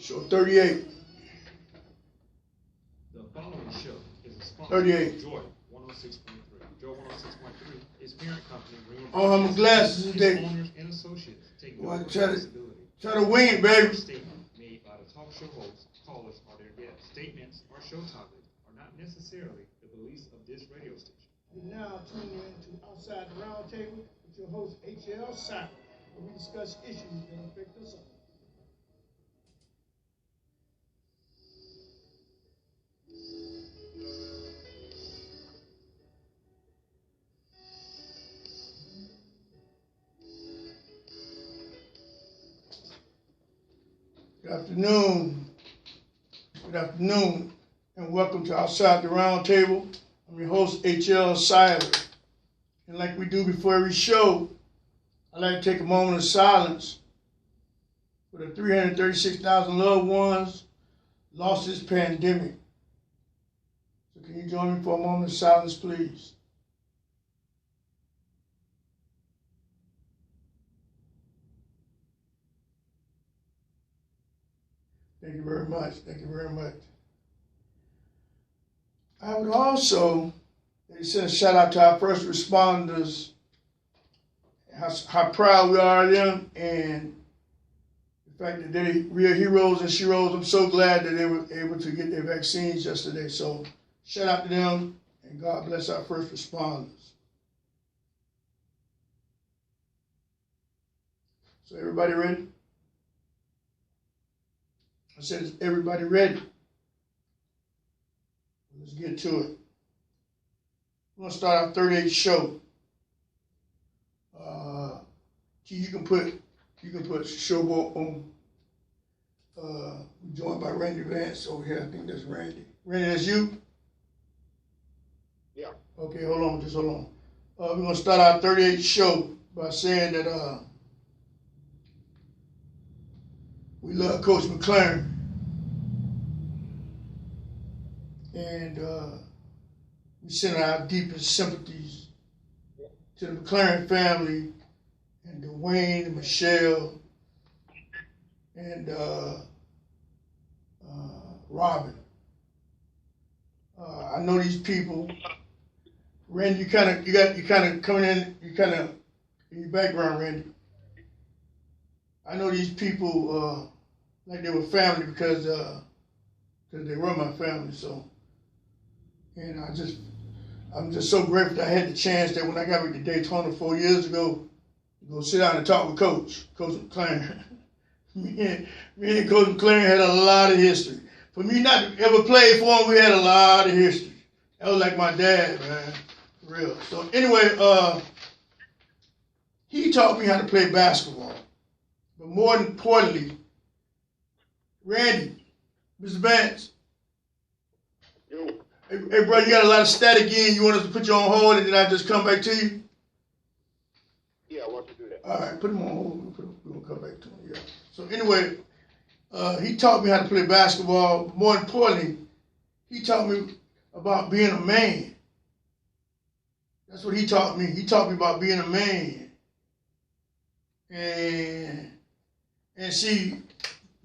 Show 38. The following show is a sponsor 38. of Joy 106.3. Joy 106.3 is parent company. Oh, I'm glasses today. Owners and associates take no Well, responsibility. try to wing it, baby. Statement made by the talk show hosts, callers, or their guests. Statements or show topics are not necessarily the beliefs of this radio station. You're now tuning in to Outside the Roundtable with your host, H.L. Sacker, where we discuss issues that affect us all. Good afternoon. Good afternoon, and welcome to Outside the Roundtable. I'm your host, H.L. Sacker. And like we do before every show, I'd like to take a moment of silence for the 336,000 loved ones lost this pandemic. So can you join me for a moment of silence, please? Thank you very much. Thank you very much. I would also send a shout out to our first responders, how proud we are of them, and the fact that they're real heroes and sheroes. I'm so glad that they were able to get their vaccines yesterday. So shout out to them, and God bless our first responders. So everybody ready? I said, is everybody ready? Let's get to it. We're gonna start our 38th show. You can put Showboat on. We're joined by Randy Vance over here. I think that's Randy. Randy, that's you? Yeah. Okay, hold on, just hold on. We're gonna start our 38th show by saying that we love Coach McClairen. And we send our deepest sympathies to the McClairen family and Dwayne and Michelle and Robin. I know these people. Randy, you kind of coming in your background, Randy. I know these people like they were family because they were my family. So, and I'm just so grateful that I had the chance that when I got back to Daytona 4 years ago, to go sit down and talk with Coach McClairen. me and Coach McClairen had a lot of history. For me not to ever play for him, we had a lot of history. That was like my dad, man, for real. So anyway, he taught me how to play basketball. But more importantly, Randy, Mr. Vance. Yo. Hey, bro, you got a lot of static in. You want us to put you on hold and then I just come back to you? Yeah, I want to do that. All right, put him on hold. We're going to come back to him, yeah. So anyway, he taught me how to play basketball. More importantly, he taught me about being a man. That's what he taught me. He taught me about being a man. And see,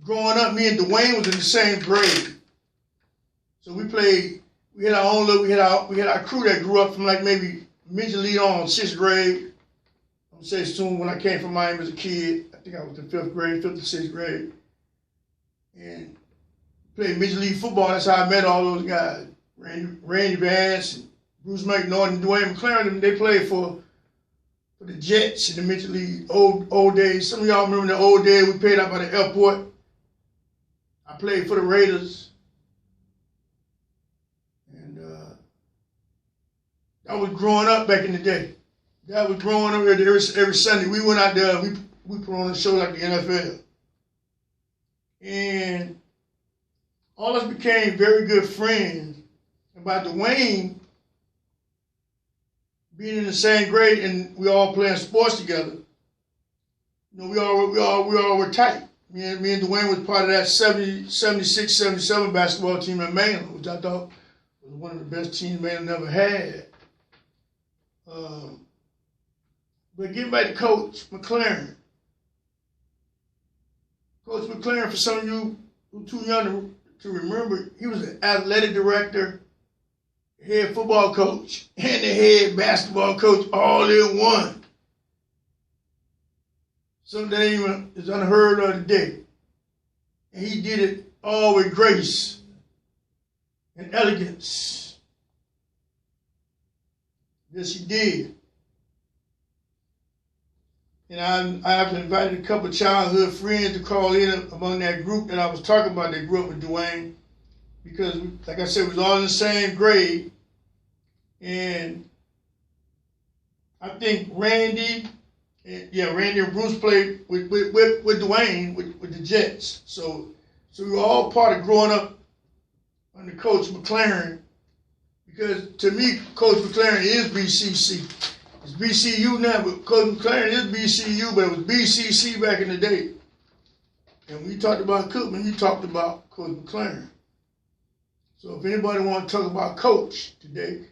growing up, me and Dwayne was in the same grade. So we had our own little, we had our crew that grew up from like maybe midget league on, 6th grade. I'm saying soon when I came from Miami as a kid, I think I was in 5th grade, 5th to 6th grade. And played midget league football. That's how I met all those guys. Randy Vance, and Bruce McNaughton, and Dwayne McClairen, they played for the Jets in the midget league, old days. Some of y'all remember the old days we played out by the airport. I played for the Raiders. And that was growing up back in the day. That was growing up every Sunday. We went out there, we put on a show like the NFL. And all of us became very good friends. And by Dwayne being in the same grade and we all playing sports together, you know, we all were tight. Me and Dwayne was part of that 76, 77 basketball team in Mainland, which I thought was one of the best teams Mainland ever had. But getting back to Coach McClairen. Coach McClairen, for some of you too young to remember, he was an athletic director, head football coach, and the head basketball coach all in one. Something that even is unheard of today. And he did it all with grace and elegance. Yes, he did. And I've invited a couple of childhood friends to call in among that group that I was talking about that grew up with Dwayne. Because, like I said, we was all in the same grade. And I think Randy and Bruce played with Dwayne, with the Jets. So we were all part of growing up under Coach McClairen. Because to me, Coach McClairen is BCC. It's BCU now, but Coach McClairen is BCU, but it was BCC back in the day. And when you talked about Cookman, you talked about Coach McClairen. So if anybody want to talk about Coach today,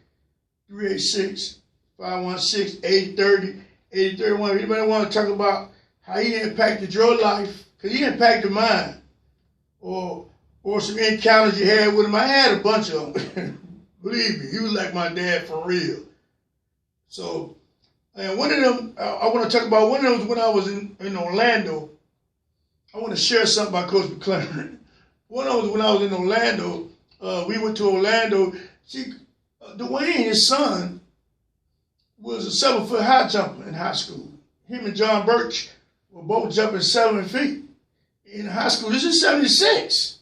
386-516-8030, 8031. If anybody want to talk about how he impacted your life, because he impacted mine, or some encounters you had with him. I had a bunch of them. Believe me, he was like my dad for real. So, and one of them, I want to talk about, one of them was when I was in Orlando. I want to share something about Coach McClairen. One of them was when I was in Orlando. We went to Orlando. See, Dwayne, his son, was a 7-foot high jumper in high school. Him and John Birch were both jumping 7 feet in high school. This is 76.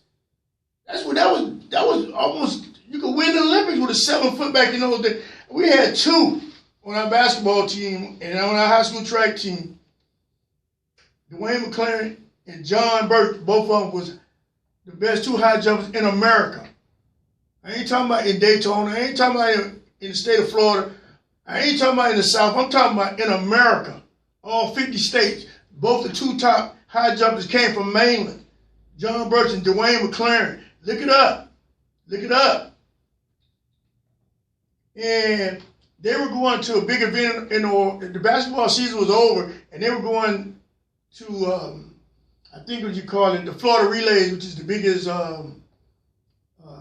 That was almost, you could win the Olympics with a 7-foot back in those days. We had 2 on our basketball team and on our high school track team. Dwayne McClairen and John Birch, both of them was the best 2 high jumpers in America. I ain't talking about in Daytona. I ain't talking about in the state of Florida. I ain't talking about in the South. I'm talking about in America. All 50 states. Both the 2 top high jumpers came from mainland. John Birch and Dwayne McClairen. Look it up. Look it up. And they were going to a big event the basketball season was over, and they were going to, I think what you call it, the Florida Relays, which is the biggest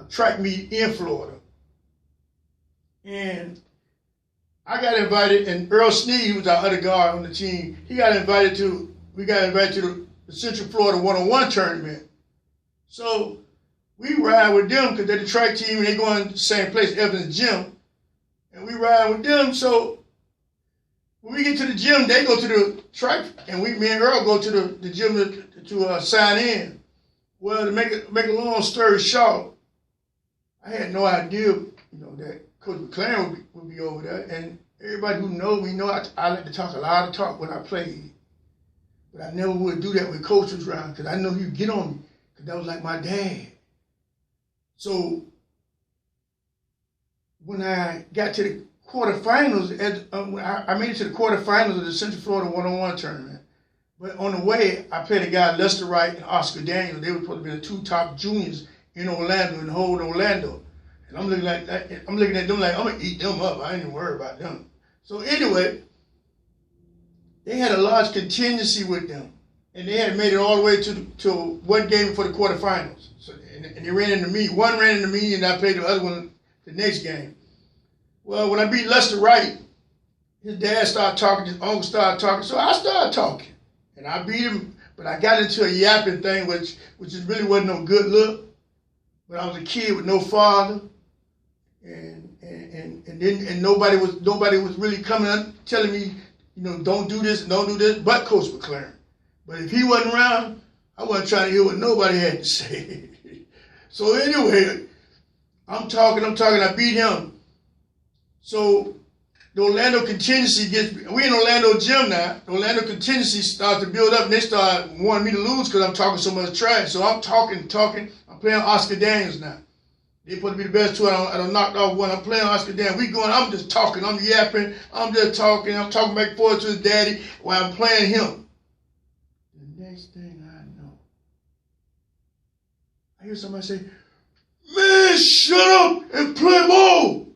track meet in Florida. And I got invited, and Earl Sneed, who was our other guard on the team, we got invited to the Central Florida 101 tournament. So we ride with them because they're the track team and they go in the same place, Evans Gym. And we ride with them. So when we get to the gym, they go to the track, and me and Earl go to the gym to sign in. Well, to make a long story short, I had no idea, that Coach McClairen would be over there. And everybody who knows me know I like to talk a lot of talk when I played. But I never would do that when Coach was around because I know he'd get on me because that was like my dad. So when I got to the quarterfinals, I made it to the quarterfinals of the Central Florida 101 tournament. But on the way, I played a guy, Lester Wright and Oscar Daniels. They were supposed to be the 2 top juniors in Orlando, in the whole Orlando. And I'm looking at them like, I'm going to eat them up. I ain't even worried about them. So anyway, they had a large contingency with them. And they had made it all the way to one game for the quarterfinals. So, and they ran into me. One ran into me, and I played the other one the next game. Well, when I beat Lester Wright, his dad started talking, his uncle started talking, so I started talking. And I beat him, but I got into a yapping thing, which really wasn't no good look. But I was a kid with no father, and nobody was really coming up telling me, don't do this, but Coach McClairen. But if he wasn't around, I wasn't trying to hear what nobody had to say. So anyway, I'm talking, I beat him. So the Orlando contingency we in Orlando gym now. The Orlando contingency starts to build up, and they start wanting me to lose because I'm talking so much trash. So I'm talking. I'm playing Oscar Daniels now. They're supposed to be the best 2. I done knocked off one. I'm playing Oscar Daniels. I'm just talking. I'm yapping. I'm just talking. I'm talking back and forth to his daddy while I'm playing him. The next thing I know, I hear somebody say, "Man, shut up and play ball."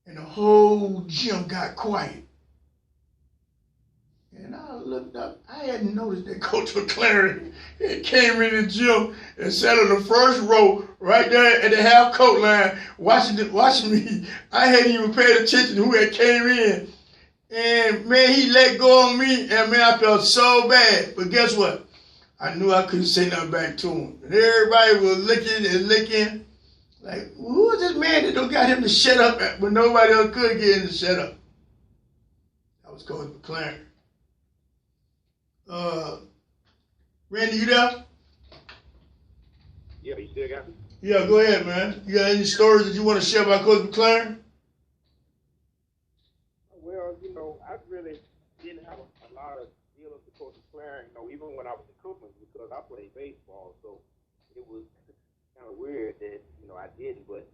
And the whole gym got quiet. And I looked up. I hadn't noticed that Coach McClairen came in the gym and sat on the first row right there at the half court line watching me. I hadn't even paid attention to who had came in. And, man, he let go of me, and, man, I felt so bad. But guess what? I knew I couldn't say nothing back to him. And everybody was licking and licking. Like, who is this man that don't got him to shut up when nobody else could get him to shut up? That was Coach McClairen. Randy, you there? Yeah, you still got me? Yeah, go ahead, man. You got any stories that you want to share about Coach McClairen? Well, you know, I really didn't have a lot of dealings with Coach McClairen, you know, even when I was in Cookman, because I played baseball, so it was kind of weird that, you know, I didn't, but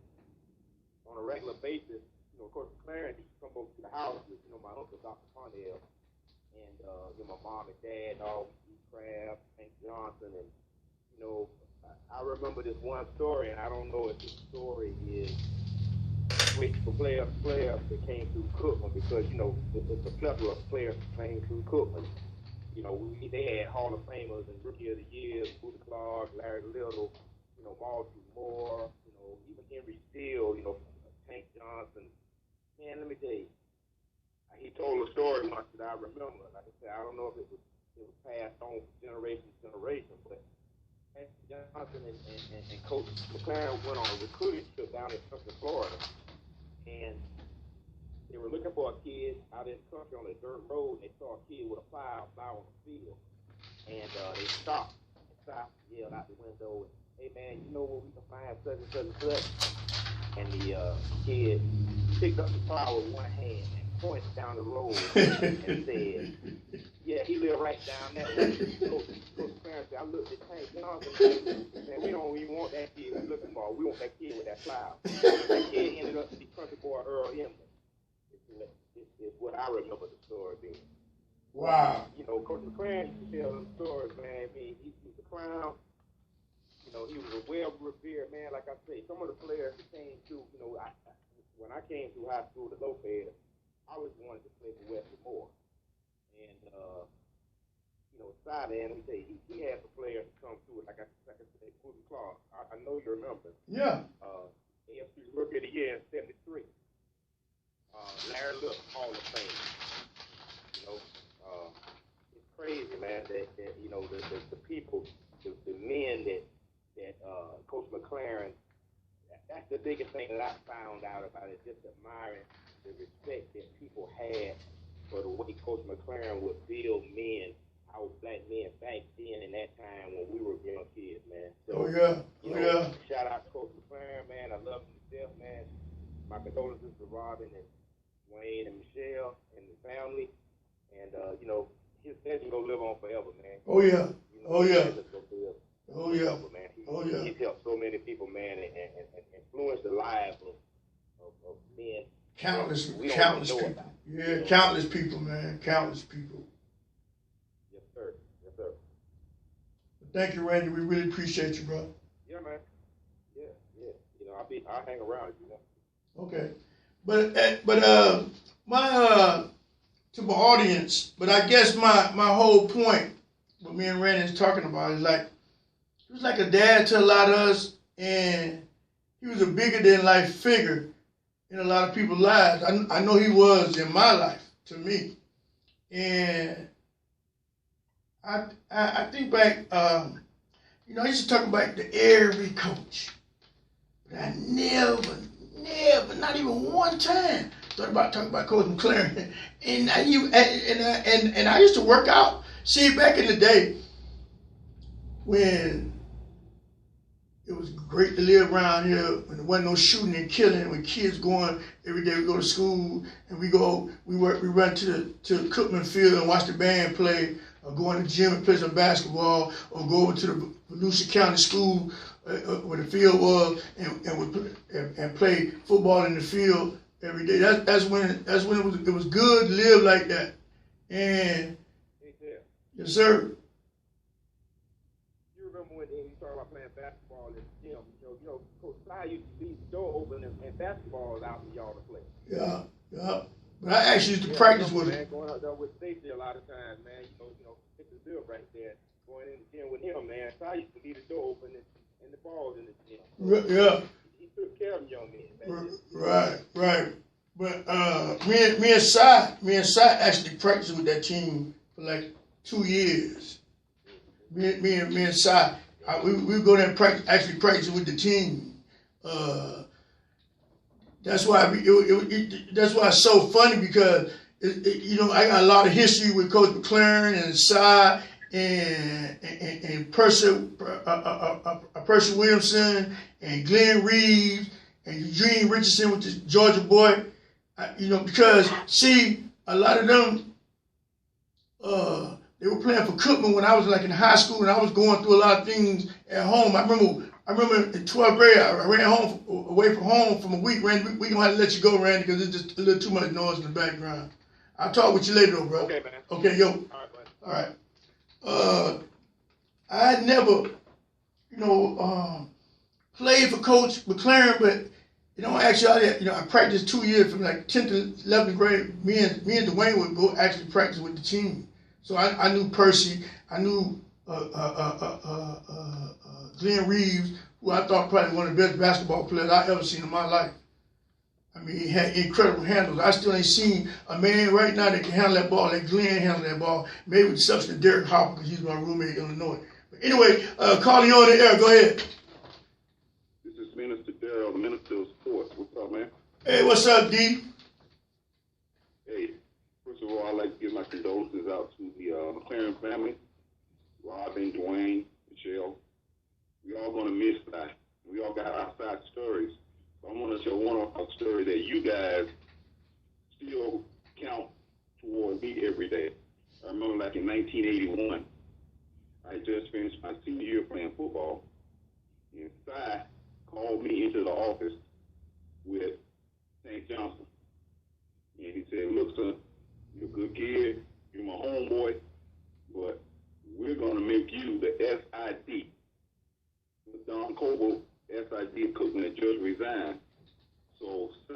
on a regular basis, you know, Coach McClairen used to come over to the house with, you know, my uncle, Dr. Parnell, and, you know, my mom and dad, all eat crab, Hank Johnson, and, you know, I remember this one story, and I don't know if the story is which player that came through Cookman, because, you know, it's a plethora of players that came through Cookman. You know, they had Hall of Famers and Rookie of the Year, Booty Clark, Larry Little, you know, Marcy Moore, you know, even Henry Steele, you know, Hank Johnson. Man, let me tell you, he told a story once that I remember. Like I said, I don't know if it was passed on from generation to generation, but Hank Johnson and Coach McClairen went on a recruiting trip down in Central Florida, and they were looking for a kid out in the country on a dirt road, and they saw a kid with a plow on the field, and they stopped and yelled out the window, "Hey man, you know where we can find such and such and such?" And the kid picked up the plow with one hand and pointed down the road and said, "Yeah, he lived right down that way." Coach McClairen said, "I looked at Hank Johnson, and we don't even want that kid we're looking for. We want that kid with that plow." That kid ended up to be country boy Earl Emily. Is what I remember the story being. Wow. You know, Coach McClairen used to tell them stories, man. I mean, he was a clown. You know, he was a well-revered man. Like I say, some of the players that came through, you know, when I came through high school to Lopez, I always wanted to play for Wesley Moore. And, you know, side end, let me tell you, he had some players come through, like I said, Booty Clark. I know you remember. Yeah. AFC Rookie of the Year in '73. Larry Little, Hall of Fame. You know, it's crazy, man, that you know, the people, the men that Coach McClairen, that's the biggest thing that I found out about it, just admiring the respect that people had for the way Coach McClairen would build men, our black men back then in that time when we were young kids, man. So, shout out to Coach McClairen, man. I love him to death, man. My condolences to Robin and Wayne and Michelle and the family, and you know, his legend gonna live on forever, man. Oh yeah. You know, Oh yeah. Oh yeah. Man. He's helped so many people, man, and influenced the lives of men. Countless people. About. Yeah, countless people, man. Countless people. Yes, sir. Yes, sir. Thank you, Randy. We really appreciate you, bro. Yeah, man. Yeah. You know, I'll hang around if you want. Okay. But my to my audience, but I guess my whole point, what me and Randy is talking about, is like he was like a dad to a lot of us, and he was a bigger than life figure in a lot of people's lives. I know he was in my life, to me, and I think back, you know, I used to talk about every coach, but I never, not even one time thought about talking about Coach McClairen. And I used to work out. See, back in the day when it was great to live around here, when there wasn't no shooting and killing, when kids going every day, we go to school and we run to the Cookman Field and watch the band play, or go in the gym and play some basketball, or go over to the Volusia County School where the field was, and play football in the field every day. That's when it was good to live like that. And yes, sir. You remember when you talk about playing basketball in the gym? You know, Coach Sly used to leave the door open and basketballs out for y'all to play. Yeah. But I actually used to practice with man, him. going out there with Stacey a lot of times, man. It's a deal right there. Going in the gym with him, man. So I used to leave the door open and the balls in the gym. So Yeah. He took care of young men, man. Right. But me and Si actually practiced with that team for like 2 years. Me and Si, we go there and practice with the team. That's why that's why it's so funny because I got a lot of history with Coach McClairen and Si and Percy Williamson and Glenn Reeves and Eugene Richardson with the Georgia boy. Because see, a lot of them they were playing for Cookman when I was like in high school and I was going through a lot of things at home. I remember in 12th grade, I ran away from home from a week. Randy, we gonna have to let you go, Randy, because it's just a little too much noise in the background. I'll talk with you later, though, bro. Okay, man. Okay, yo. All right, buddy. All right. I had never, played for Coach McClairen, but actually, I practiced 2 years from like 10th to 11th grade. Me and Dwayne would go actually practice with the team. So I knew Percy. I knew Glenn Reeves, who I thought probably one of the best basketball players I ever seen in my life. I mean, he had incredible handles. I still ain't seen a man right now that can handle that ball like Glenn handled that ball. Maybe with the exception of Derek Hopper, because he's my roommate in Illinois. But anyway, calling you on the air. Go ahead. This is Minister Darrell, the Minister of Sports. What's up, man? Hey, what's up, D? Hey, first of all, I'd like to give my condolences out to the McClairen family, Robin, Dwayne, Michelle. We all going to miss that. We all got our side stories. So I want to share one of our stories that you guys still count toward me every day. I remember like in 1981, I just finished my senior year playing football. And Si called me into the office with St. Johnson. And he said, look, son, you're a good kid. You're my homeboy. But we're going to make you the SID. Don Coble, SID Cookman, had just resigned. So Si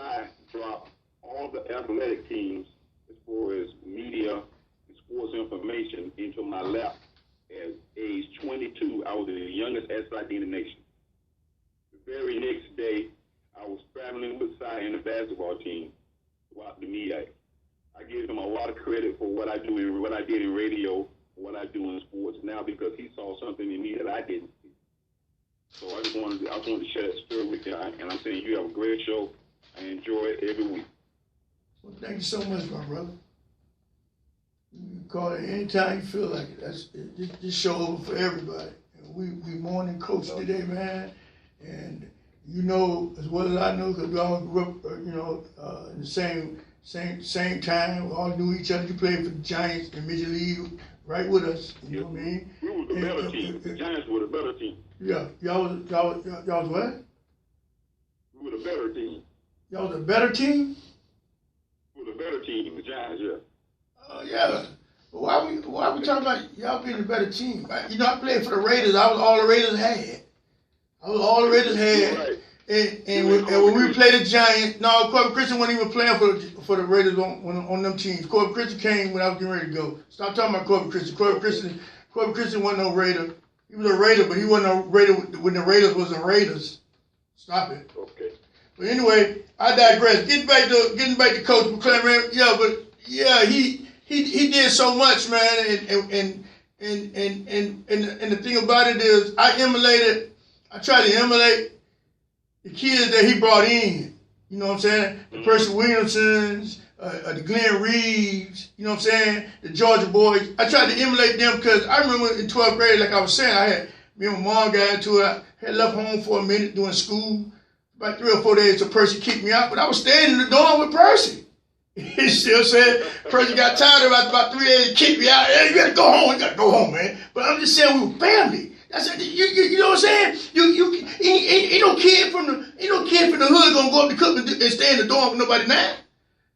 dropped all the athletic teams as far as media and sports information into my lap. At age 22, I was the youngest SID in the nation. The very next day, I was traveling with Si and the basketball team throughout the media. I give him a lot of credit for what I did in radio, what I do in sports now, because he saw something in me that I didn't see. So I wanted to share that story with you, and I'm saying you have a great show. I enjoy it every week. Well, thank you so much, my brother. You can call it anytime you feel like it. This show over for everybody. And we mourning Coach today, man. And you know as well as I know, because we all grew up, in the same time. We all knew each other. You played for the Giants in Major League, right with us. You know what I mean? We were the better team. The Giants were the better team. Yeah, y'all was what? We were the better team. Y'all was a better team? We were the better team, the Giants, yeah. Yeah. But why we talking about y'all being a better team? I played for the Raiders. I was all the Raiders had. Right. And when we played the Giants, no, Corbin Christian wasn't even playing for the Raiders on them teams. Corbin Christian came when I was getting ready to go. Stop talking about Corbin Christian. Corbin Christian wasn't no Raider. He was a Raider, but he wasn't a Raider when the Raiders wasn't Raiders. Stop it. Okay. But anyway, I digress. Getting back to Coach McClairen. Yeah, but yeah, he did so much, man. And the thing about it is, I tried to emulate the kids that he brought in. You know what I'm saying? The Percy Williamsons, the Glenn Reeves, you know what I'm saying? The Georgia boys. I tried to emulate them because I remember in 12th grade, like I was saying, me and my mom got into it. I had left home for a minute doing school. About 3 or 4 days till Percy kicked me out, but I was staying in the dorm with Percy. He still said Percy got tired of it about 3 days and kicked me out. Hey, you gotta go home, man. But I'm just saying we were family. That's you know what I'm saying? Ain't no kid from the hood gonna go up to Cookman and stay in the dorm with nobody now.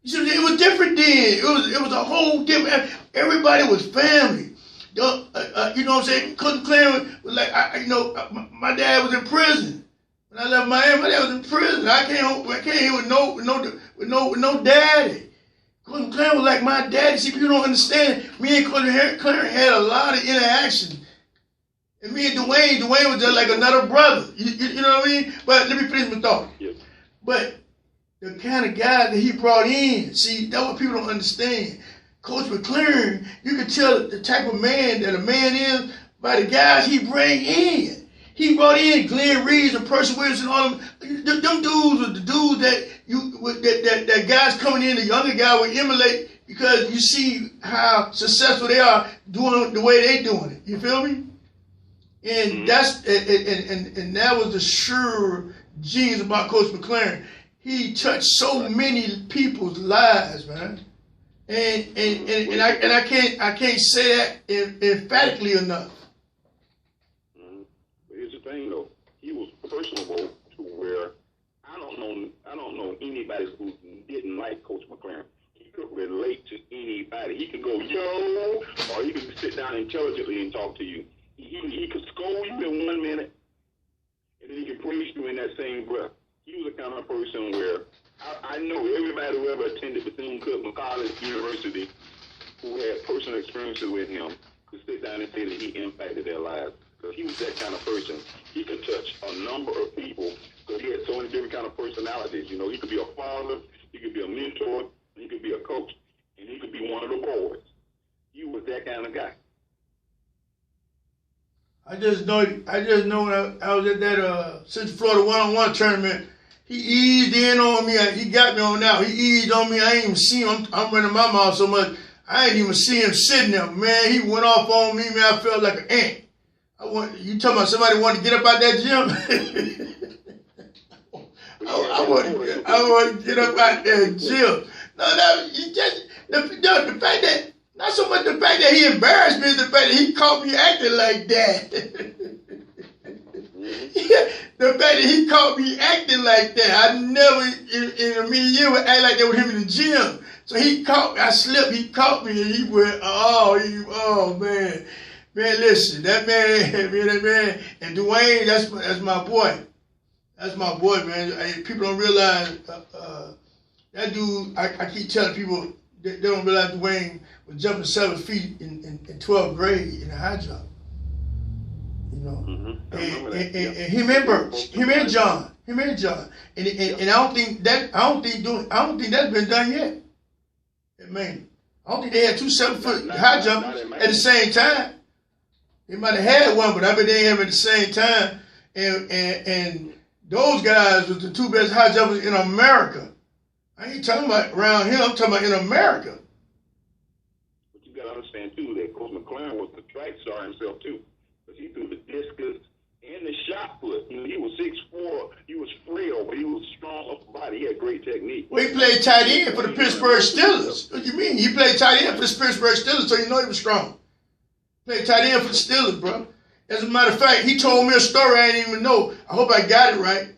You see, it was different then. It was a whole different. Everybody was family. You know what I'm saying? Coach McClairen was like, my dad was in prison. When I left Miami, my dad was in prison. I came here with no daddy. Coach McClairen was like my daddy. See, people don't understand. Me and Coach McClairen had a lot of interaction. And me and Dwayne was just like another brother. You know what I mean? But let me finish my thought. Yes. But the kind of guy that he brought in, see, that's what people don't understand. Coach McClairen, you can tell the type of man that a man is by the guys he bring in. He brought in Glenn Reeves and Percy Williams and all them. Them dudes were the dudes that guys coming in, the younger guy would emulate because you see how successful they are doing it the way they doing it. You feel me? And that's and that was the sure genius about Coach McClairen. He touched so many people's lives, man. And I can't say that emphatically enough. But here's the thing, though. He was personable to where I don't know anybody who didn't like Coach McClairen. He could relate to anybody. He could go yo, or he could sit down intelligently and talk to you. He could scold you in 1 minute, and then he could praise you in that same breath. He was the kind of person where I know everybody who ever attended Bethune-Cookman College University who had personal experiences with him could sit down and say that he impacted their lives. Because he was that kind of person. He could touch a number of people because he had so many different kind of personalities. You know, he could be a father, he could be a mentor, he could be a coach, and he could be one of the boys. He was that kind of guy. I just know when I was at that Central Florida one-on-one tournament, he eased in on me. He got me on that. He eased on me. I ain't even see him. I'm running my mouth so much. I ain't even see him sitting there. Man, he went off on me. Man, I felt like an ant. You talking about somebody wanted to get up out that gym? I want to get up out that gym. No, you just the fact that. Not so much the fact that he embarrassed me, the fact that he caught me acting like that. The fact that he caught me acting like that. I never in a million years would act like that with him in the gym. So he caught me, I slipped, he caught me, and he went, oh man. Man, listen, that man, and Dwayne, that's my boy. That's my boy, man. People don't realize, that dude, I keep telling people, they don't realize Dwayne was jumping 7 feet in 12th grade in a high jump. You know, and him and Birch, him and John, and I don't think that's been done yet. Man, I don't think they had 2 7-foot high jumpers at the same time. They might have had one, but I bet they didn't have it at the same time. And those guys was the 2 best high jumpers in America. I ain't talking about around here. I'm talking about in America. But you got to understand, too, that Coach McClairen was the track star himself, too. Because he threw the discus and the shot put. You know, he was 6'4". He was frail, but he was strong upper body. He had great technique. Well, he played tight end for the Pittsburgh Steelers. What do you mean? He played tight end for the Pittsburgh Steelers, so you know he was strong. Played tight end for the Steelers, bro. As a matter of fact, he told me a story I didn't even know. I hope I got it right.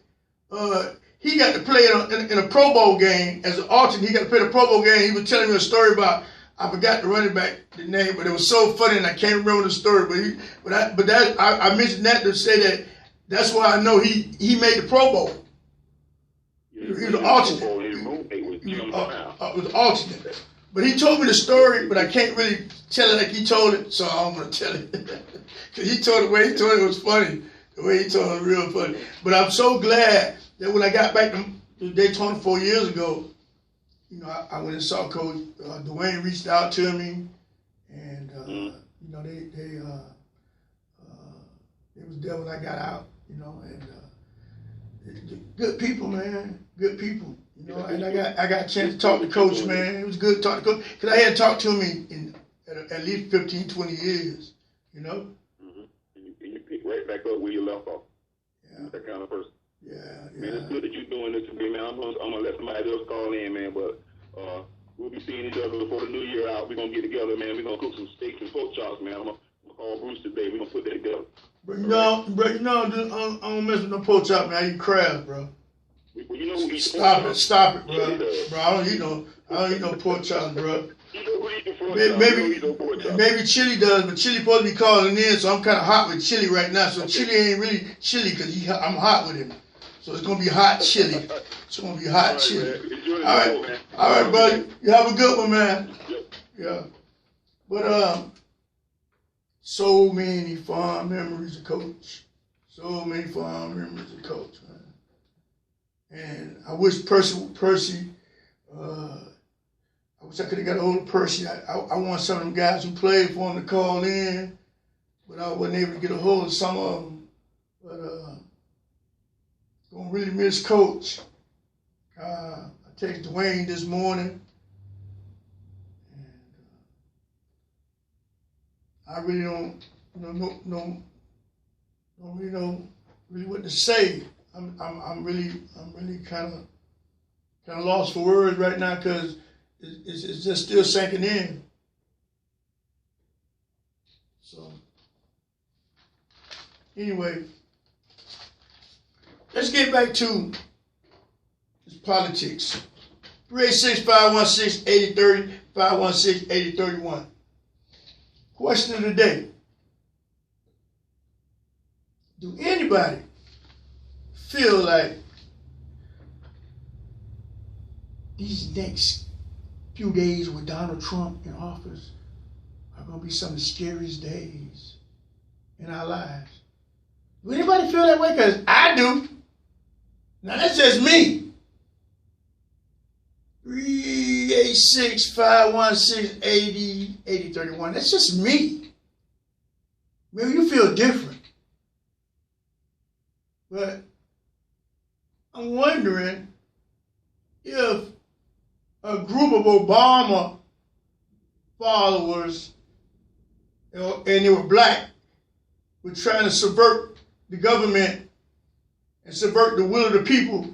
He got to play in a Pro Bowl game as an alternate. He got to play the Pro Bowl game. He was telling me a story about, I forgot the running back, the name, but it was so funny and I can't remember the story. I mentioned that to say that that's why I know he made the Pro Bowl. He was an alternate. He was an alternate. But he told me the story, but I can't really tell it like he told it, so I don't want to tell it. Because he told it the way he told it was funny. The way he told it was real funny. But I'm so glad that when I got back to Daytona 4 years ago, you know, I went and saw Coach Dwayne reached out to me, and you know, they was there when I got out, you know, and good people, man, good people, you know, and I got a chance to talk to Coach, man. It was good to talk to Coach because I hadn't talked to him in at least 15, 20 years, you know. And you pick right back up where you left off. Yeah. That kind of person. Yeah. Man, it's good that you're doing this to me, man. I'm gonna let somebody else call in, man. But we'll be seeing each other before the new year out. We're gonna get together, man. We're gonna cook some steaks and pork chops, man. I'm gonna call Bruce today. We're gonna put that together. But you know, I don't mess with no pork chop, man. I eat crabs, bro. Well, you know who eats Stop it, bro. Bro, I don't eat no pork chops, bro. Maybe Chili does, but Chili supposed to be calling in, so I'm kind of hot with Chili right now. So okay. Chili ain't really Chili because I'm hot with him. So it's gonna be hot Chili. It's gonna be hot Chili. All right. All right, buddy. You have a good one, man. Yeah. But so many fond memories of Coach. So many fond memories of Coach, man. And I wish Percy. I wish I could have got a hold of Percy. I want some of them guys who played for him to call in, but I wasn't able to get a hold of some of them. But gonna really miss Coach. I texted Dwayne this morning, and I really don't really know what to say. I'm really kind of lost for words right now because it's just still sinking in. So anyway, let's get back to this politics. 386-516-8030, 516-8031. Question of the day. Do anybody feel like these next few days with Donald Trump in office are going to be some of the scariest days in our lives? Do anybody feel that way? Because I do. Now, that's just me. 386-516-8031. That's just me. Maybe you feel different. But I'm wondering if a group of Obama followers, and they were black, were trying to subvert the government and subvert the will of the people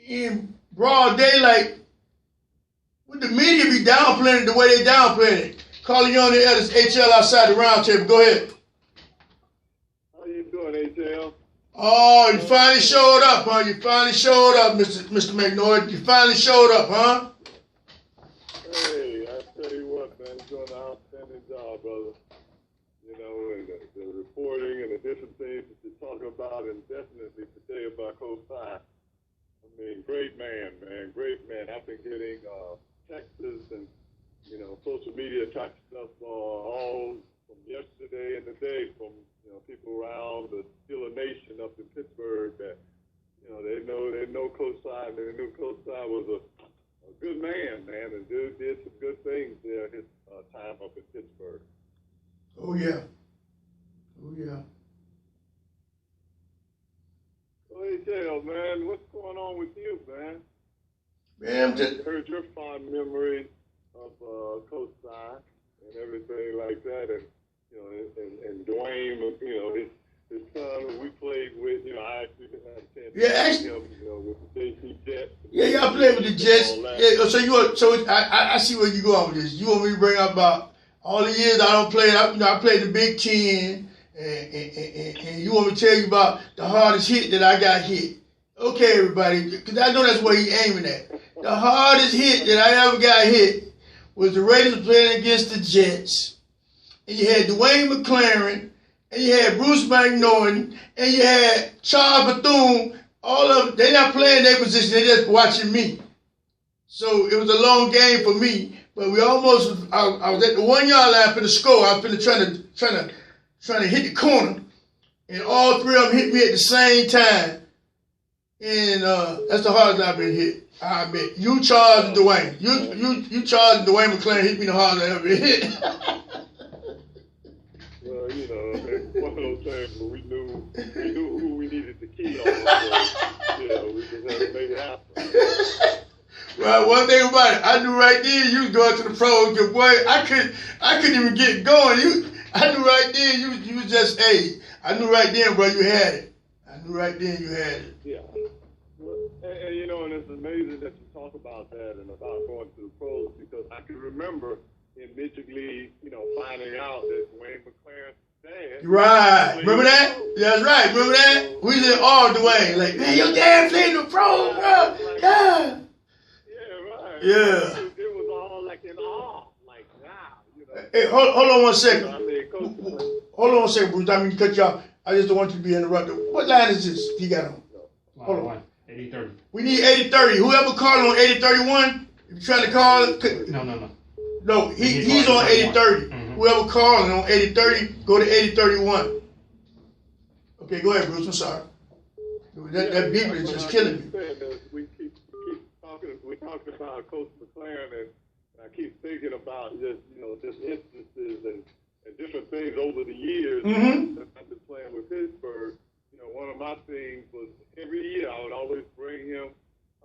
in broad daylight, would the media be downplaying it the way they downplaying it? Calling you on the others, HL outside the round table. Go ahead. How you doing, HL? Oh, you finally showed up, huh? You finally showed up, Mr. McNoy. You finally showed up, huh? Hey, I tell you what, man, you're doing an outstanding job, brother. You know, and the reporting and the different things that you're talking about, and definitely today about Coach Stein. I mean, great man, great man. I've been getting texts and, you know, social media type stuff all from yesterday and today from, you know, people around the Steeler Nation up in Pittsburgh that, you know, they know Coach Stein, and they knew Coach Stein was a good man, and dude did some good things there his time up in Pittsburgh. Oh, yeah. Oh, yeah. Hey, Dale, man, what's going on with you, man? Man, I heard your fond memories of Coach Stein and everything like that, and you know, and Dwayne, you know, his son who we played with. You know, I actually had a chance to play him, you know, with the JC Jets. Yeah, y'all played with the Jets. Yeah, so I see where you going with this. You want me to bring up about all the years I don't play. I played the Big Ten. And you want me to tell you about the hardest hit that I got hit. Okay, everybody, because I know that's what he's aiming at. The hardest hit that I ever got hit was the Raiders playing against the Jets. And you had Dwayne McClairen, and you had Bruce McNorton, and you had Charles Bethune. All of them, they're not playing their position, they're just watching me. So it was a long game for me, but we almost, I was at the 1 yard line for the score. I was trying to hit the corner, and all three of them hit me at the same time. And that's the hardest I've been hit. I bet. You, Charles, and Dwayne. You Charles, and Dwayne McClairen hit me the hardest I ever been hit. Well, you know, it's one of those things where we knew who we needed to key on. So, you know, we just had to make it happen. Well, one thing about it, I knew right then you was going to the pros. Your boy, I couldn't even get going. I knew right then you was just, hey, I knew right then, bro, you had it. I knew right then you had it. Yeah. And you know, and it's amazing that you talk about that and about going to the pros, because I can remember in Major League, you know, finding out that Dwayne McClairen's dad. Right. Remember that? That's right. Remember that? We said, oh, Dwayne, like, man, your dad played in the pros, bro. Yeah. Yeah, right. Yeah. It was all like in awe, like, wow, you know. Hey, hold on one second. I mean, Hold on one second, Bruce. I mean, cut you off. I just don't want you to be interrupted. What line is this you got on? Line 1, 8030. We need 8030. Whoever calling on 8031, if you're trying to call, no, he's on 8030. Mm-hmm. Whoever calling on 8030, go to 8031. Okay, go ahead, Bruce. I'm sorry. That beep is just killing me. We keep talking about Coach McClairen, and I keep thinking about just instances and different things over the years. Mm-hmm. That I've been playing with Pittsburgh. One of my things was every year I would always bring him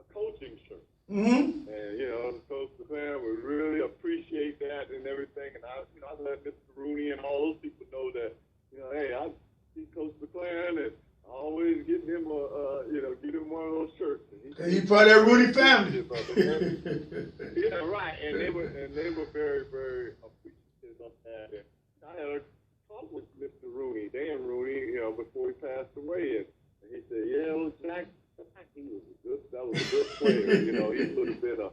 a coaching shirt. Mm-hmm. And Coach McClairen would really appreciate that and everything. And I let Mr. Rooney and all those people know that, hey, I see Coach McClairen and I always get him get him one of those shirts. And he part of that Rooney family. Yeah, right. And they were very, very appreciative of that. And I had a talk with Mr. Rooney, Dan Rooney, before he passed away, and he said, "Yeah, well, Jack, that was a good player. He would have been a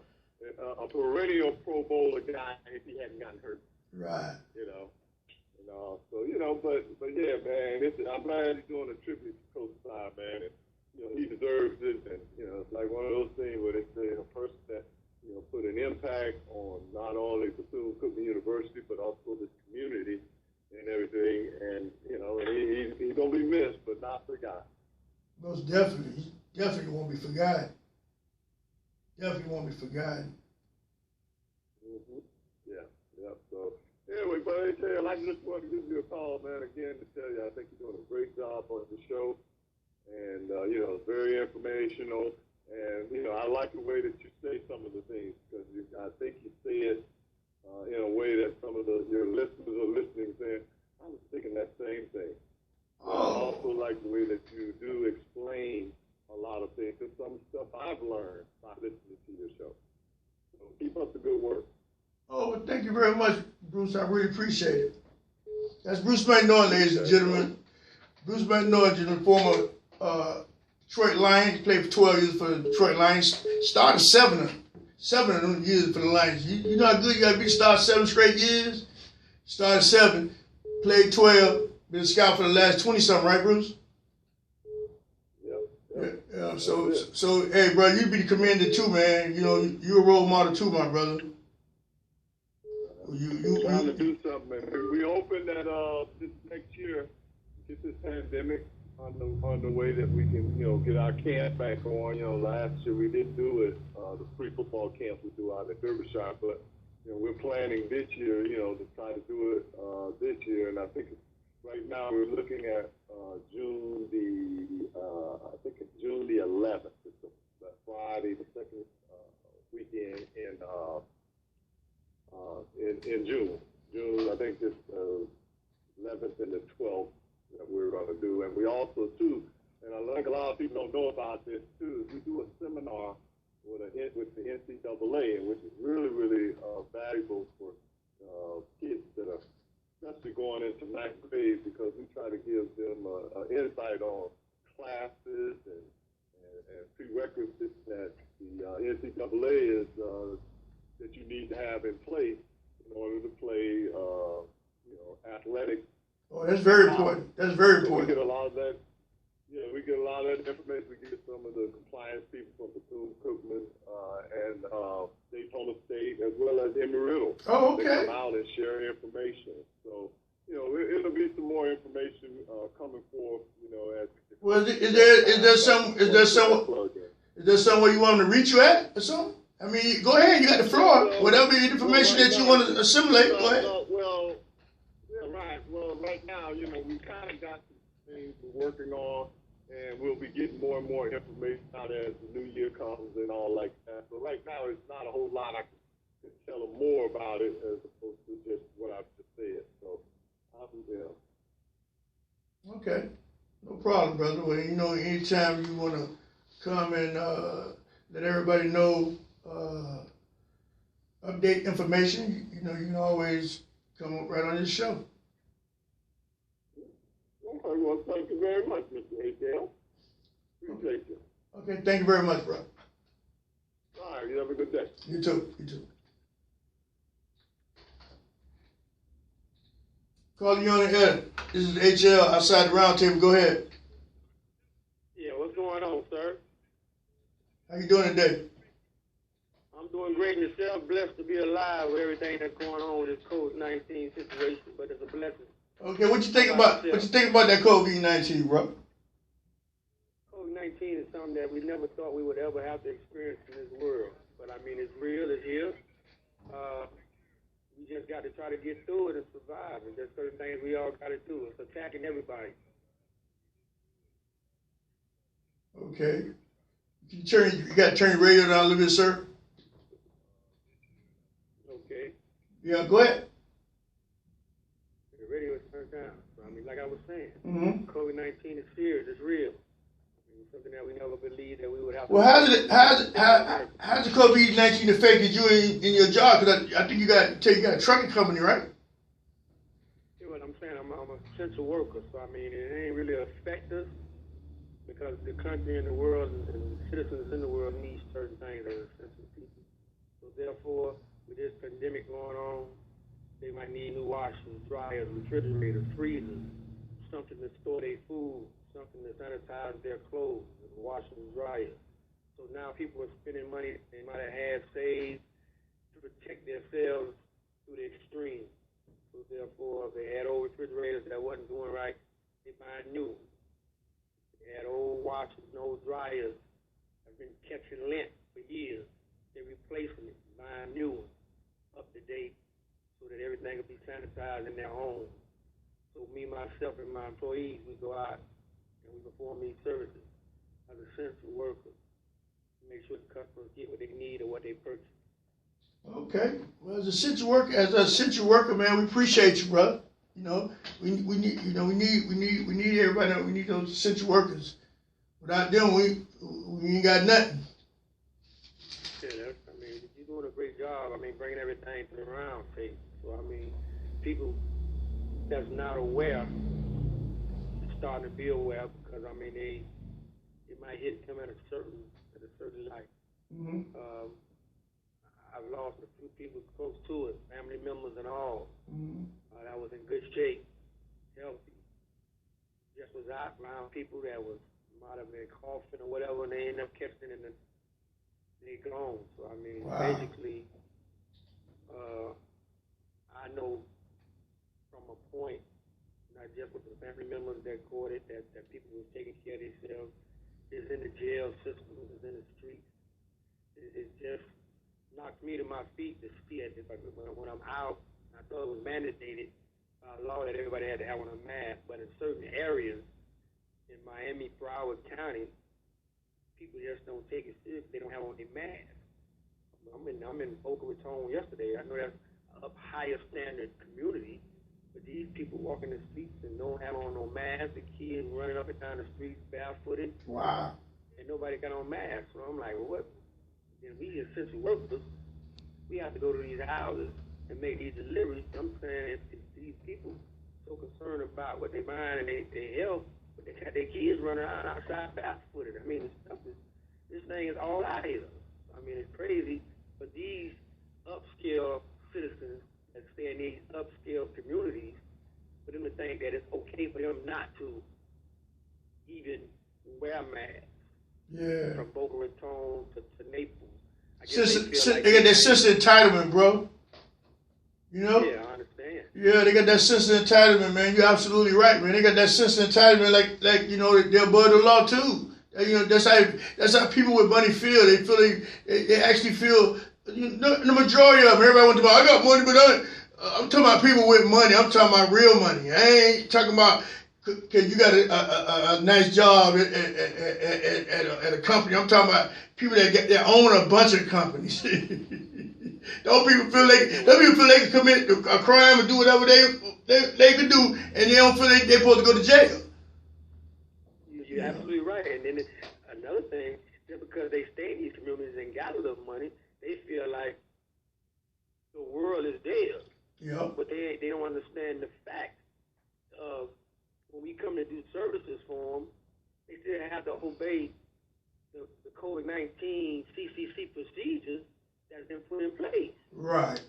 perennial Pro Bowler guy if he hadn't gotten hurt." Right. But yeah, man, I'm glad he's doing a tribute to Coach Stein, man, and he deserves it, and it's like one of those things where they say a person that put an impact on not only Bethune-Cookman University but also this community and everything, and he's gonna be missed but not forgotten. Most definitely, he definitely won't be forgotten. Definitely won't be forgotten. Mm-hmm. Yeah. So anyway, but I just wanted to give you a call, man, again to tell you I think you're doing a great job on the show, and it's very informational, and I like the way that you say some of the things, because I think you say it in a way that some of your listeners are listening saying, I was thinking that same thing. I also like the way that you do explain a lot of things, and some stuff I've learned by listening to your show. So keep up the good work. Oh, well, thank you very much, Bruce. I really appreciate it. That's Bruce McNaughton, ladies and gentlemen. Bruce McNaughton, former Detroit Lions, played for 12 years for the Detroit Lions. Started seven of them years for the Lions. You know how good you got to be to start 7 straight years? Started 7, played 12, been a scout for the last 20-something, right, Bruce? Yep. Yeah. So, hey, bro, you be commended too, man. You're a role model too, my brother. We're trying to do something, man. We hoping that this next year, get this pandemic on the way that we can, get our camp back on. Last year we didn't do it, the free football camp we do out at Derbyshire, but we're planning this year, to try to do it this year, and I think right now we're looking at June the 11th. It's the Friday, the second weekend in June. I think it's 11th and the 12th that we're going to do. And we also, too, and I think a lot of people don't know about this, too, is we do a seminar with the NCAA, which is really, really valuable for kids that are especially going into 9th grade, because we try to give them an insight on classes and prerequisites that the NCAA is that you need to have in place in order to play, athletics. Oh, that's very important. That's very important. We get a lot of that. Yeah, we get a lot of that information. We get some of the compliance people from Bethune-Cookman and Daytona State, as well as Embry-Riddle. Oh, okay. They come out and share information. So, it'll be some more information coming forth. Well, is there somewhere you want them to reach you at or something? I mean, go ahead. You got the floor. Whatever information that you want to assimilate, go ahead. Well, right now, we kind of got some things we're working on, and we'll be getting more and more information out as the new year comes and all like that. But right now, it's not a whole lot I can tell them more about it as opposed to just what I've just said. So, Okay. No problem, brother. Well, anytime you want to come and let everybody know, update information, you can always come right on this show. Okay, well, thank you very much, Mr. ATL. Appreciate you. Okay, thank you very much, bro. All right, you have a good day. You too. Calling you on the air. This is HL outside the round table. Go ahead. Yeah, what's going on, sir? How you doing today? I'm doing great in yourself. Blessed to be alive with everything that's going on with this COVID-19 situation, but it's a blessing. Okay, what you think about that COVID-19, bro? COVID-19 is something that we never thought we would ever have to experience in this world. But I mean, it's real, it's here. We just got to try to get through it and survive. And there's certain things we all got to do. It's attacking everybody. Okay. You got to turn your radio down a little bit, sir. Okay. Yeah, go ahead. The radio is turned down. So, I mean, like I was saying, Mm-hmm. COVID-19 is serious. It's real. It's something that we never believed that we would have to. Well, how's the COVID-19 affected you in your job? Because I think you got a trucking company, right? Yeah, what I'm saying, I'm an essential worker, so I mean, it ain't really affect us because the country and the world and the citizens in the world need certain things as essential people. So therefore, with this pandemic going on, they might need new washers, dryers, refrigerators, freezers, something to store their food, something to sanitize their clothes, and washers and dryers. So now people are spending money they might have had saved to protect themselves to the extreme. So therefore, if they had old refrigerators that wasn't doing right, they buy new ones. They had old washers and old dryers that have been catching lint for years. They're replacing it, buying new ones, up to date, so that everything will be sanitized in their home. So me, myself, and my employees, we go out and we perform these services as essential workers to make sure the customers get what they need or what they purchase. Okay. Well, as an essential worker, man, we appreciate you, brother. You know, we need everybody. We need those essential workers. Without them, we ain't got nothing. Yeah, I mean, you're doing a great job. I mean, bringing everything to the round table. So I mean, people that's not aware starting to be aware because I mean it might hit them at a certain light. Mm-hmm. I've lost a few people close to it, family members and all. Mm-hmm. That was in good shape, healthy. Just was out around people that might have been coughing or whatever, and they end up catching it and they gone. So I mean, wow. Basically, I know from a point, not just with the family members that caught it, that people were taking care of themselves, is in the jail system, is in the streets. It just knocked me to my feet to see it. When I'm out, I thought it was mandated by law that everybody had to have on a mask, but in certain areas in Miami, Broward County, people just don't take it seriously. They don't have on their mask. I'm in Boca Raton yesterday. I know that's a higher standard community, but these people walking the streets and don't have on no mask. The kids running up and down the streets barefooted. Wow. And nobody got on masks. So I'm like, well, what? And we essential workers, we have to go to these houses and make these deliveries. I'm saying if these people so concerned about what they buying and their health, but they got their kids running around outside barefooted. I mean, this thing is all out here. I mean, it's crazy. But these upscale citizens that stay in these upscale communities, for them to think that it's okay for them not to even wear masks. Yeah. From Boca Raton to Naples. They got that sense of entitlement, bro. You know? Yeah, I understand. Yeah, they got that sense of entitlement, man. You're absolutely right, man. They got that sense of entitlement, like you know, they're above the law too. You know, that's how people with money feel. They feel they actually feel. You know, the majority of them, everybody wants to buy. I got money, but I'm talking about people with money. I'm talking about real money. I ain't talking about. Cause you got a nice job at a company. I'm talking about people that own a bunch of companies. Those people feel they can commit a crime and do whatever they can do, and they don't feel they're supposed to go to jail. You're absolutely right. And then another thing, just because they stay in these communities and got a little money, they feel like the world is theirs. Yeah. But they don't understand the fact of when we come to do services for them, they still have to obey the COVID-19 CCC procedures that's been put in place. Right.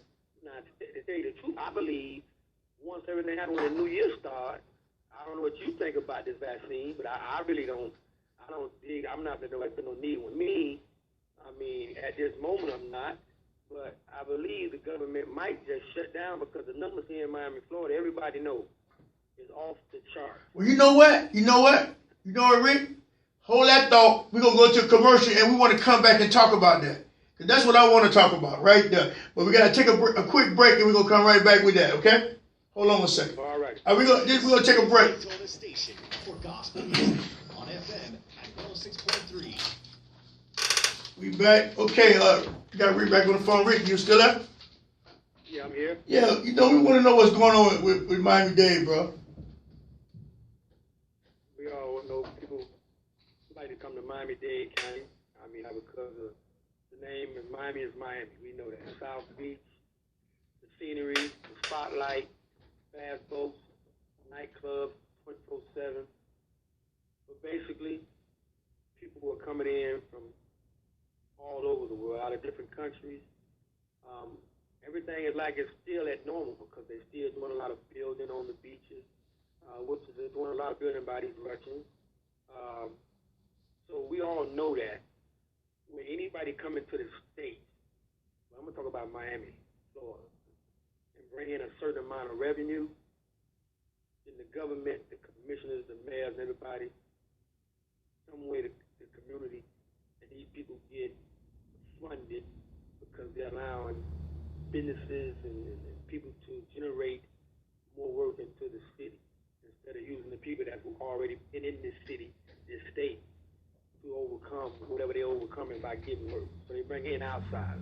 Now, to tell you the truth, I believe once everything happens when the new year starts, I don't know what you think about this vaccine, but I really don't. I'm not that nobody put no need with me. I mean, at this moment, I'm not. But I believe the government might just shut down because the numbers here in Miami, Florida, everybody knows, is off the chart. Well, you know what? You know what, Rick? Hold that thought. We're going to go to a commercial, and we want to come back and talk about that. Because that's what I want to talk about right there. But we got to take a quick break, and we're going to come right back with that, okay? Hold on a second. All right. We're going to take a break. Station for gospel music on FM at 106.3. We back. Okay, you got Rick back on the phone. Rick, you still there? Yeah, I'm here. Yeah, we want to know what's going on with Miami-Dade, bro. We all know people like to come to Miami-Dade County. I mean, because of the name of Miami is Miami. We know that. South Beach, the scenery, the spotlight, fast boats, nightclubs, 24/7. But basically, people were coming in from all over the world, out of different countries. Everything is like it's still at normal because they're still doing a lot of building on the beaches, which is they're doing a lot of building by these Russians. So we all know that when anybody come into the state, well, I'm going to talk about Miami, Florida, and bring in a certain amount of revenue, then the government, the commissioners, the mayors, and everybody, some way the community and these people get funded because they're allowing businesses and people to generate more work into the city instead of using the people that were already in this city, this state, to overcome whatever they're overcoming by getting work. So they bring in outsiders.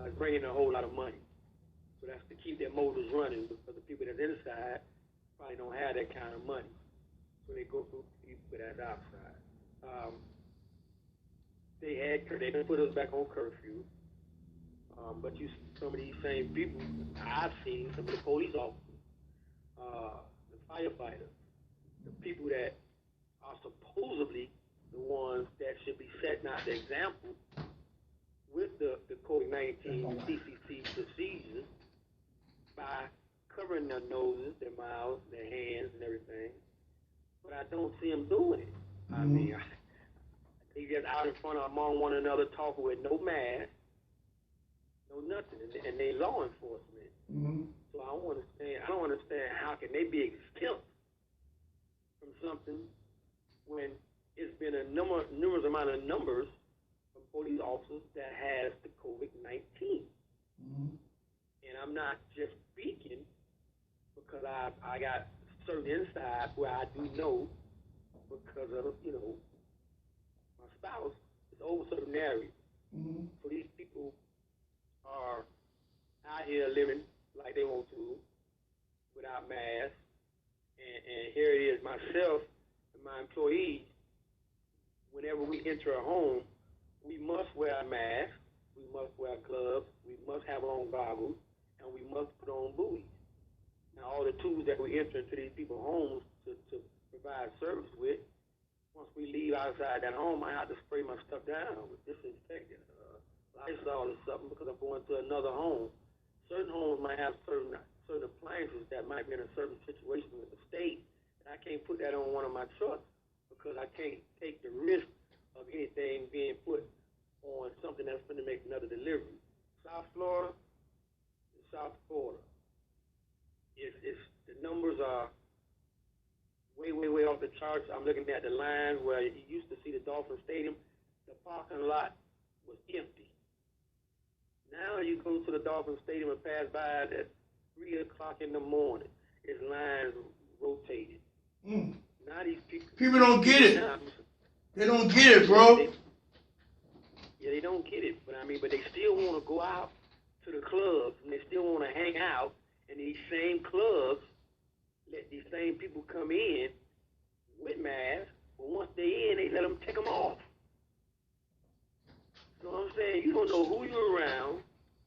It's bringing in a whole lot of money. So that's to keep their motors running because the people that's inside probably don't have that kind of money. So they go through people that's outside. They put us back on curfew. But you see some of these same people, I've seen some of the police officers, the firefighters, the people that are supposedly the ones that should be setting out the example with the COVID-19 CCC procedures by covering their noses, their mouths, their hands, and everything. But I don't see them doing it. I mean, they get out in front of among one another talking with no mask. No nothing, and they law enforcement. So I don't understand how can they be exempt from something when it's been a numerous amount of numbers of police officers that has the COVID-19. And I'm not just speaking because I got certain insight where I do know because of my spouse is over certain areas. So these people are out here living like they want to without masks. And here it is, myself and my employees, whenever we enter a home, we must wear a mask, we must wear gloves, we must have on goggles, and we must put on booties. Now, all the tools that we enter into these people's homes to provide service with, once we leave outside that home, I have to spray my stuff down with disinfectant. Lysol or something because I'm going to another home. Certain homes might have certain appliances that might be in a certain situation with the state, and I can't put that on one of my trucks because I can't take the risk of anything being put on something that's going to make another delivery. South Florida and South Florida, the numbers are way off the charts. I'm looking at the lines where you used to see the Dolphin Stadium. The parking lot was empty. Now you go to the Dolphin Stadium and pass by at 3 o'clock in the morning. It's lines rotated. Now these people don't get it. They don't get it, bro. They don't get it. But they still want to go out to the clubs and they still want to hang out. And these same clubs let these same people come in with masks. But once they're in, they let them take them off. You know what I'm saying? You don't know who you're around,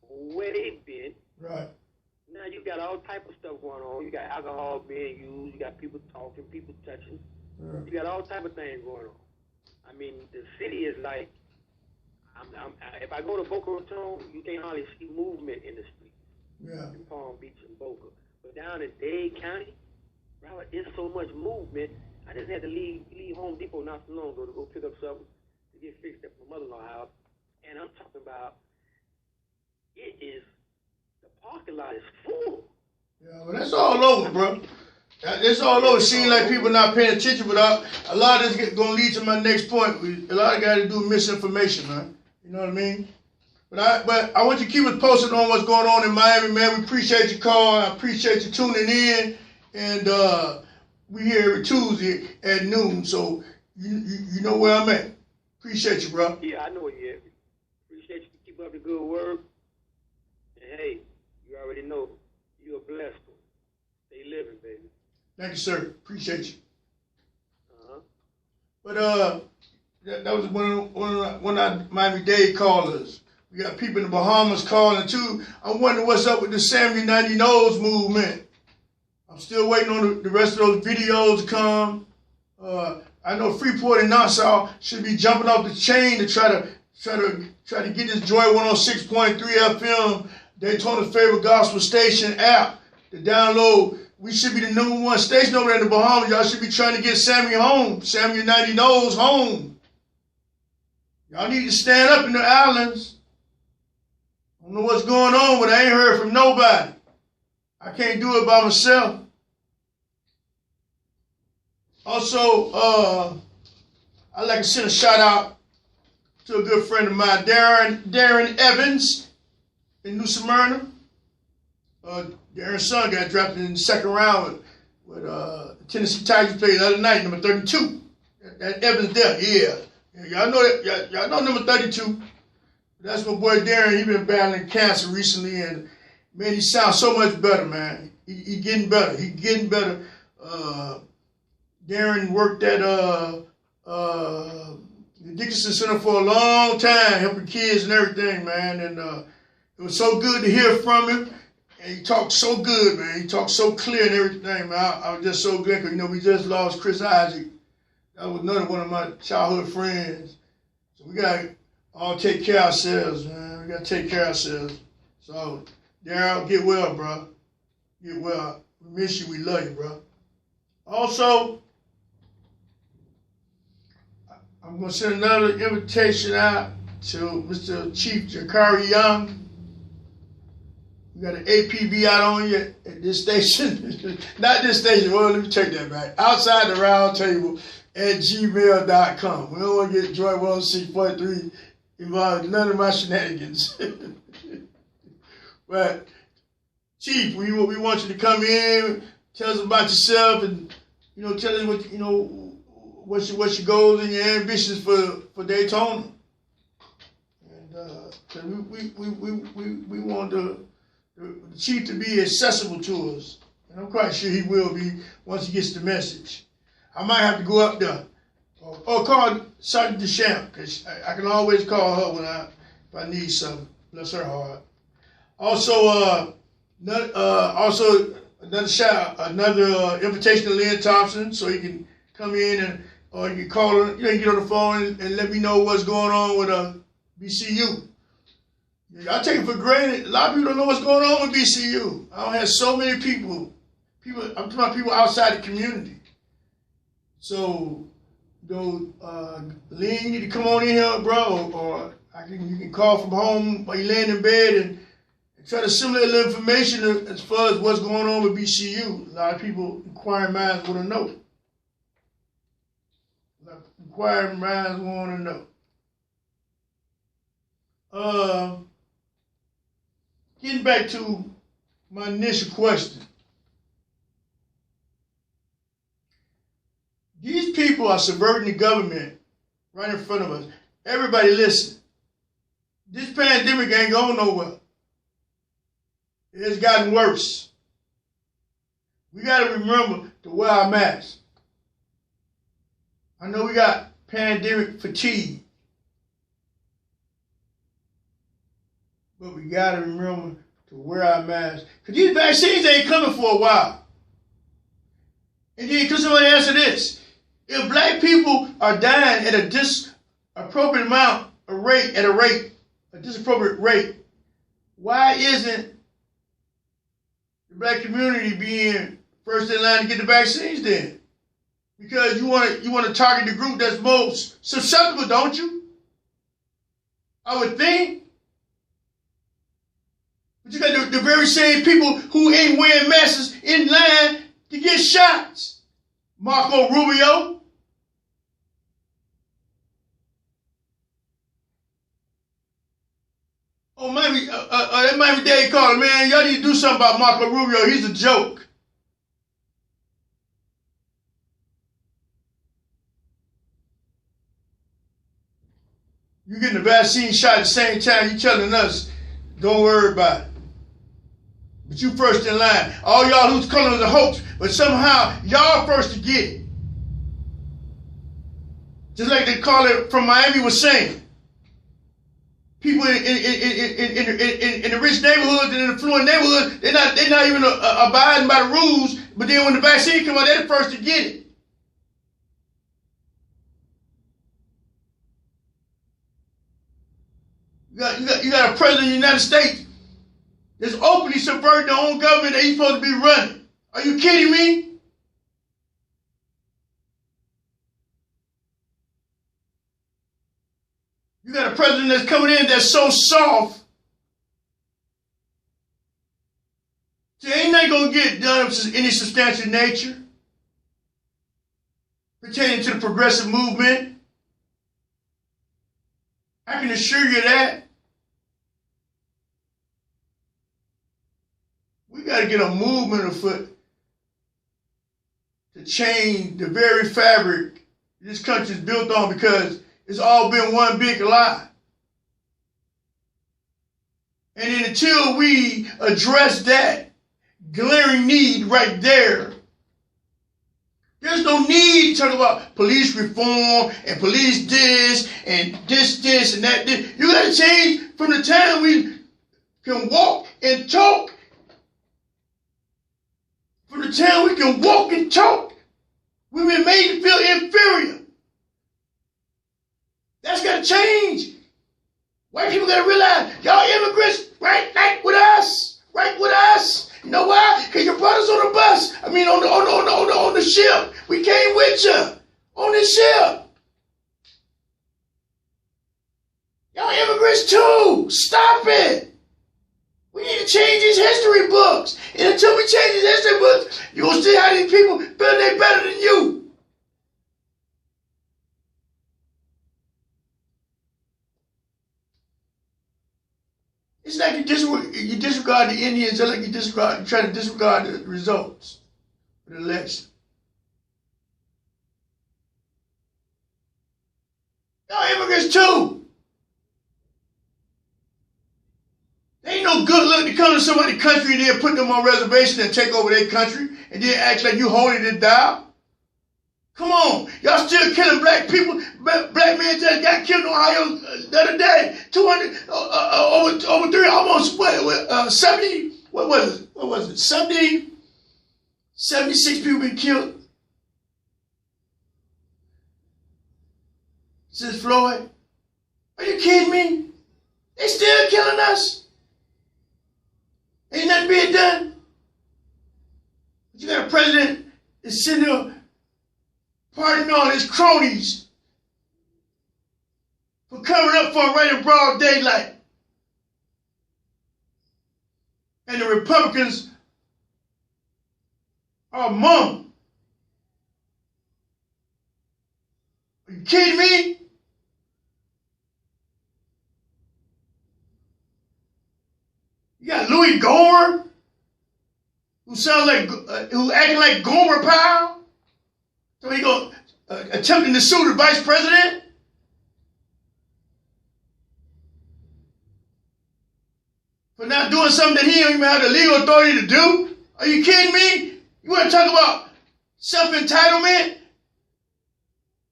where they've been. Right. Now you got all type of stuff going on. You got alcohol being used. You got people talking, people touching. Yeah. You got all type of things going on. The city is like, if I go to Boca Raton, you can't hardly see movement in the streets. Yeah. In Palm Beach and Boca. But down in Dade County, Robert, there's so much movement. I just had to leave Home Depot not so long ago to go pick up something to get fixed at my mother-in-law's house. And I'm talking about the parking lot is full. Yeah, well, that's all over, bro. It's all over. It seems like people not paying attention, but a lot of this going to lead to my next point. A lot of guys do misinformation, man. You know what I mean? But I want you to keep us posted on what's going on in Miami, man. We appreciate your call. I appreciate you tuning in. And we here every Tuesday at noon, so you know where I'm at. Appreciate you, bro. Yeah, I know where you're at. Appreciate you. Keep up the good work. And hey, you already know you're blessed. Stay living, baby. Thank you, sir. Appreciate you. Uh-huh. But that was one of Miami-Dade callers. We got people in the Bahamas calling too. I'm wondering what's up with the Samuel 90 Nose movement. I'm still waiting on the rest of those videos to come. I know Freeport and Nassau should be jumping off the chain to try to get this Joy 106.3 FM, Daytona's favorite gospel station app to download. We should be the #1 station over there in the Bahamas. Y'all should be trying to get Sammy home. Samuel 90 Nose home. Y'all need to stand up in the islands. I don't know what's going on, but I ain't heard from nobody. I can't do it by myself. Also, I'd like to send a shout out to a good friend of mine, Darren Evans in New Smyrna. Darren's son got drafted in the second round with Tennessee Tigers played the other night, number 32. That Evans there, yeah. Y'all know that. Y'all know number 32. That's my boy Darren. He been battling cancer recently, and man, he sounds so much better, man. He getting better. He getting better. Darren worked at the Dickinson Center for a long time, helping kids and everything, man. And it was so good to hear from him. And he talked so good, man. He talked so clear and everything, man. I was just so glad because, we just lost Chris Isaac. That was another one of my childhood friends. So we got to all take care of ourselves, man. We got to take care of ourselves. So, Darryl, get well, bro. Get well. We miss you. We love you, bro. Also, I'm going to send another invitation out to Mr. Chief Jakari Young. We got an APB out on you at this station. Not this station. Well, let me take that back. Outside the round table at gmail.com. We don't want to get Joy 106.3 involved in none of my shenanigans. But, Chief, we want you to come in, tell us about yourself, and, tell us what, what's your goals and your ambitions for Daytona. And we want the Chief to be accessible to us. And I'm quite sure he will be once he gets the message. I might have to go up there or call Sergeant Deschamps, because I can always call her if I need something. Bless her heart. Also, another invitation to Lynn Thompson, so he can come in or you can call her. You can get on the phone and let me know what's going on with BCU. I take it for granted. A lot of people don't know what's going on with BCU. I don't have so many people. I'm talking about people outside the community. So, Lynn, you need to come on in here, bro, or you can call from home while you're laying in bed and try to assimilate a little information as far as what's going on with BCU. A lot of people, inquiring minds, want to know. Inquiring minds want to know. Getting back to my initial question. These people are subverting the government right in front of us. Everybody listen. This pandemic ain't going nowhere. It's gotten worse. We got to remember to wear our masks. I know we got pandemic fatigue. But we got to remember to wear our masks. Because these vaccines ain't coming for a while. And then, because somebody answer this. If black people are dying at a disappropriate rate, why isn't the black community being first in line to get the vaccines then? Because you want to target the group that's most susceptible, don't you? I would think. But you got the very same people who ain't wearing masks in line to get shots. Marco Rubio. Oh, maybe that might be Dave Carter, man. Y'all need to do something about Marco Rubio. He's a joke. You getting the vaccine shot at the same time, you telling us, don't worry about it. But you first in line. All y'all who's calling it a hoax, but somehow y'all first to get it. Just like they call it from Miami was saying. People in the rich neighborhoods and in the affluent neighborhoods, they're not even abiding by the rules, but then when the vaccine come out, they're the first to get it. You got a president of the United States that's openly subverting the own government that he's supposed to be running. Are you kidding me? You got a president that's coming in that's so soft. So ain't nothing going to get done of any substantial nature pertaining to the progressive movement. I can assure you that. We got to get a movement afoot to change the very fabric this country is built on, because it's all been one big lie. And then until we address that glaring need right there, there's no need to talk about police reform and police this and this and that. You got to change from the time we can walk and talk. From the time we can walk and talk, we've been made to feel inferior. That's got to change. White people got to realize, y'all immigrants, right with us. You know why? Because your brother's on the bus. I mean, on the ship. We came with you on this ship. Y'all immigrants too. Stop it. We need to change these history books. And until we change these history books, you're going to see how these people feel they're better than you. It's like you disregard the Indians, just like you try to disregard the results of the election. Y'all immigrants too. They ain't no good look to come to somebody's country and then put them on reservation and take over their country and then act like you holding it down. Come on, y'all still killing black people. Black men just got killed in Ohio the other day. 200, over 3, almost 70. What was it? 76 people been killed since Floyd. Are you kidding me? They still killing us. Ain't nothing being done. But you got a president that's sitting there pardoning all his cronies for covering up for him right in broad daylight. And the Republicans are mum. Are you kidding me? You got Louis Gohmert, who acting like Gomer Powell. So he attempting to sue the vice president? For not doing something that he don't even have the legal authority to do? Are you kidding me? You want to talk about self-entitlement?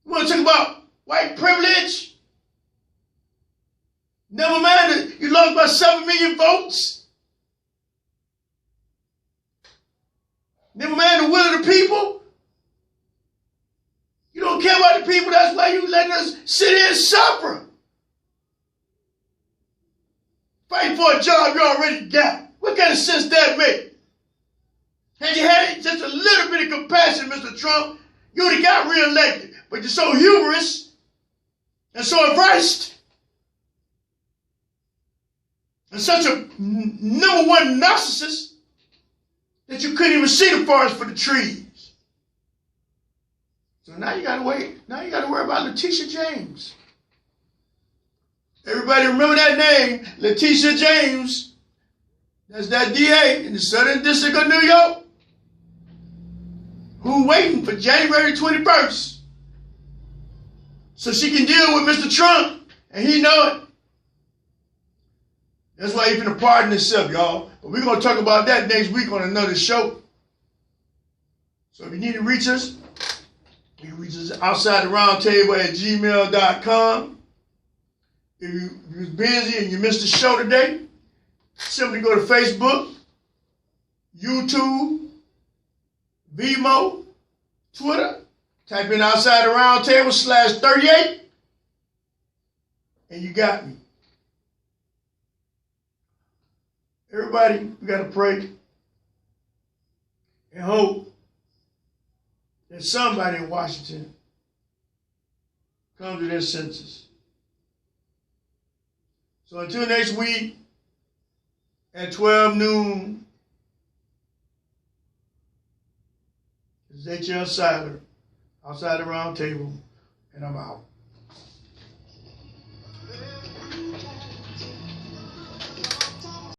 You want to talk about white privilege? Never mind that you lost by 7 million votes. Never mind the will of the people. You don't care about the people, that's why you letting us sit here and suffer. Fighting for a job you already got. What kind of sense that make? Had you had just a little bit of compassion, Mr. Trump, you would have got reelected. But you're so humorous and so embraced and such a number one narcissist that you couldn't even see the forest for the trees. So now you gotta wait. Now you gotta worry about Letitia James. Everybody remember that name, Letitia James. That's that DA in the Southern District of New York who waiting for January 21st so she can deal with Mr. Trump, and he know it. That's why he's finna pardon himself, y'all. But we're going to talk about that next week on another show. So if you need to reach us, you can reach us outside the roundtable at gmail.com. If you're busy and you missed the show today, simply go to Facebook, YouTube, Vimeo, Twitter. Type in outside the roundtable /38, and you got me. Everybody, we got to pray and hope that somebody in Washington comes to their senses. So until next week at 12 noon, this is H.L. Sadler, outside the round table, and I'm out.